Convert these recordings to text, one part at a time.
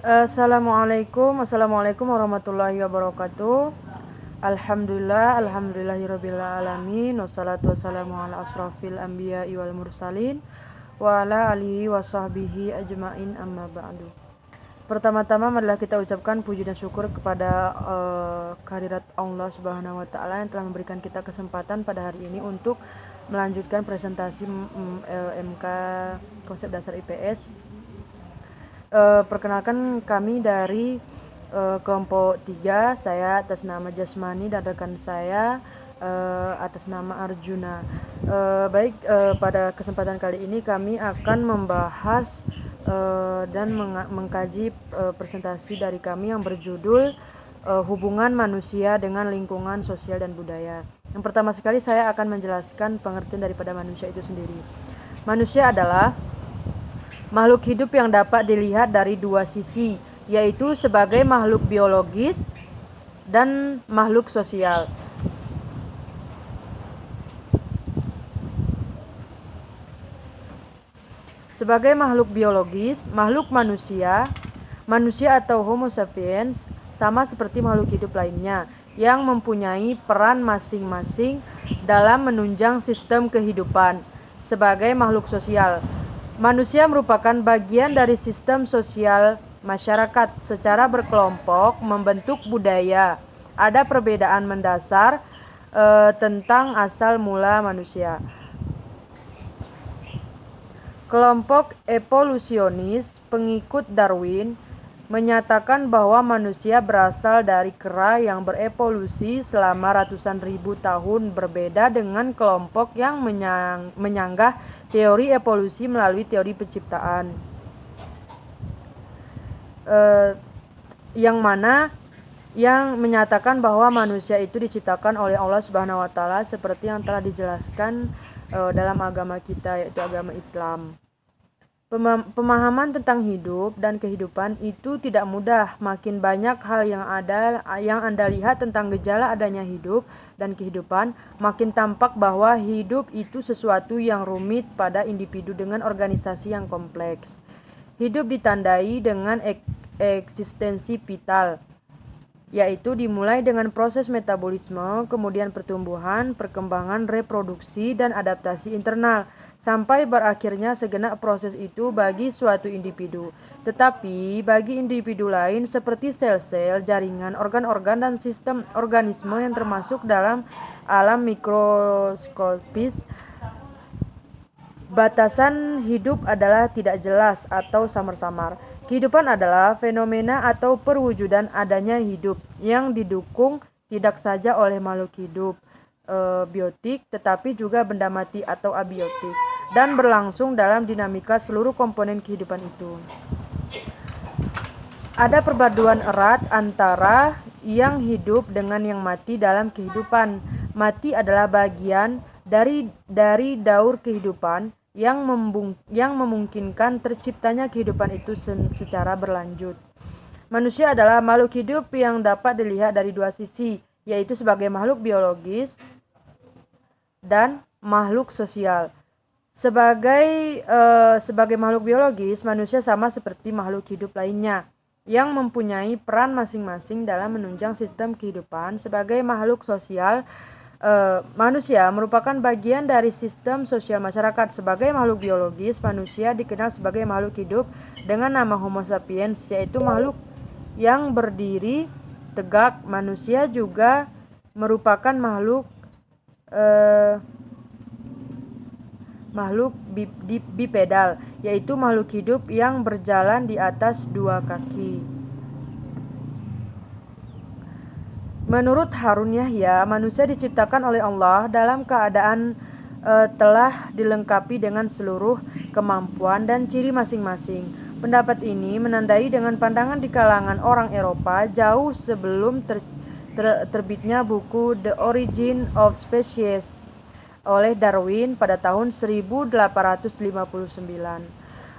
Assalamualaikum warahmatullahi wabarakatuh. Alhamdulillahirabbil alamin. Wassalatu wassalamu ala asrofil anbiya'i wal mursalin wa ala alihi wa sahbihi ajmain, amma ba'du. Pertama-tama marilah kita ucapkan puji dan syukur kepada kehadirat Allah Subhanahu wa taala yang telah memberikan kita kesempatan pada hari ini untuk melanjutkan presentasi MK konsep dasar IPS. Perkenalkan, kami dari kelompok 3, saya atas nama Jasmani dan rekan saya atas nama Arjuna. Pada kesempatan kali ini kami akan membahas dan mengkaji presentasi dari kami yang berjudul hubungan manusia dengan lingkungan sosial dan budaya. Yang pertama sekali saya akan menjelaskan pengertian daripada manusia itu sendiri. Manusia adalah makhluk hidup yang dapat dilihat dari dua sisi, yaitu sebagai makhluk biologis dan makhluk sosial. Sebagai makhluk biologis, makhluk manusia atau Homo sapiens sama seperti makhluk hidup lainnya yang mempunyai peran masing-masing dalam menunjang sistem kehidupan. Sebagai makhluk sosial, manusia merupakan bagian dari sistem sosial masyarakat. Secara berkelompok membentuk budaya. Ada perbedaan mendasar tentang asal mula manusia. Kelompok evolusionis pengikut Darwin menyatakan bahwa manusia berasal dari kera yang berevolusi selama ratusan ribu tahun, berbeda dengan kelompok yang menyanggah teori evolusi melalui teori penciptaan, yang menyatakan bahwa manusia itu diciptakan oleh Allah Subhanahu wa taala seperti yang telah dijelaskan dalam agama kita, yaitu agama Islam. Pemahaman tentang hidup dan kehidupan itu tidak mudah. Makin banyak hal yang Anda lihat tentang gejala adanya hidup dan kehidupan, makin tampak bahwa hidup itu sesuatu yang rumit pada individu dengan organisasi yang kompleks. Hidup ditandai dengan eksistensi vital, yaitu dimulai dengan proses metabolisme, kemudian pertumbuhan, perkembangan, reproduksi, dan adaptasi internal, sampai berakhirnya segenap proses itu bagi suatu individu. Tetapi bagi individu lain seperti sel-sel, jaringan, organ-organ, dan sistem organisme yang termasuk dalam alam mikroskopis, batasan hidup adalah tidak jelas atau samar-samar. Kehidupan adalah fenomena atau perwujudan adanya hidup yang didukung tidak saja oleh makhluk hidup biotik, tetapi juga benda mati atau abiotik, dan berlangsung dalam dinamika seluruh komponen kehidupan itu. Ada perpaduan erat antara yang hidup dengan yang mati dalam kehidupan. Mati adalah bagian dari daur kehidupan yang memungkinkan terciptanya kehidupan itu secara berlanjut. Manusia adalah makhluk hidup yang dapat dilihat dari dua sisi, yaitu sebagai makhluk biologis dan makhluk sosial. Sebagai makhluk biologis, manusia sama seperti makhluk hidup lainnya yang mempunyai peran masing-masing dalam menunjang sistem kehidupan. Sebagai makhluk sosial, manusia merupakan bagian dari sistem sosial masyarakat. Sebagai makhluk biologis, manusia dikenal sebagai makhluk hidup dengan nama Homo sapiens, yaitu makhluk yang berdiri tegak. Manusia juga merupakan makhluk bipedal, yaitu makhluk hidup yang berjalan di atas dua kaki. Menurut Harun Yahya, manusia diciptakan oleh Allah dalam keadaan telah dilengkapi dengan seluruh kemampuan dan ciri masing-masing. Pendapat ini menandai dengan pandangan di kalangan orang Eropa jauh sebelum terbitnya buku The Origin of Species oleh Darwin pada tahun 1859.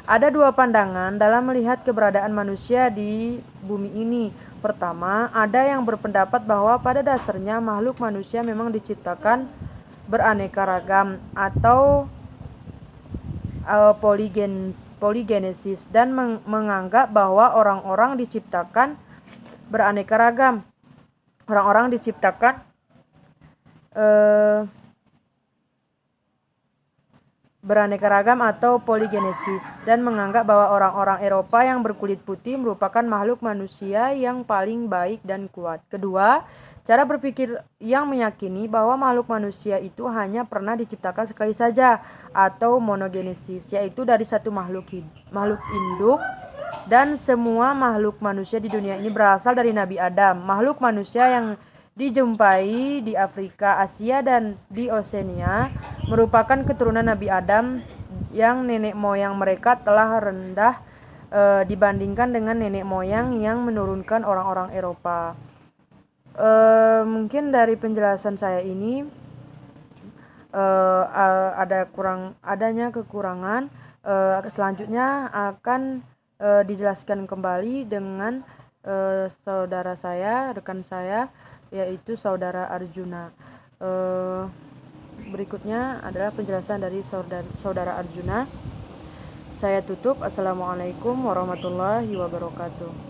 Ada dua pandangan dalam melihat keberadaan manusia di bumi ini. Pertama, ada yang berpendapat bahwa pada dasarnya makhluk manusia memang diciptakan beraneka ragam poligenesis dan menganggap bahwa orang-orang diciptakan beraneka ragam. Orang-orang diciptakan beraneka ragam atau poligenesis dan menganggap bahwa orang-orang Eropa yang berkulit putih merupakan makhluk manusia yang paling baik dan kuat. Kedua, cara berpikir yang meyakini bahwa makhluk manusia itu hanya pernah diciptakan sekali saja atau monogenesis, yaitu dari satu makhluk induk, dan semua makhluk manusia di dunia ini berasal dari Nabi Adam. Makhluk manusia yang dijumpai di Afrika, Asia, dan di Oseania merupakan keturunan Nabi Adam yang nenek moyang mereka telah rendah dibandingkan dengan nenek moyang yang menurunkan orang-orang Eropa. Mungkin dari penjelasan saya ini adanya kekurangan. Selanjutnya akan dijelaskan kembali dengan saudara saya, rekan saya, yaitu saudara Arjuna. Berikutnya adalah penjelasan dari saudara Arjuna. Saya tutup. Assalamualaikum warahmatullahi wabarakatuh.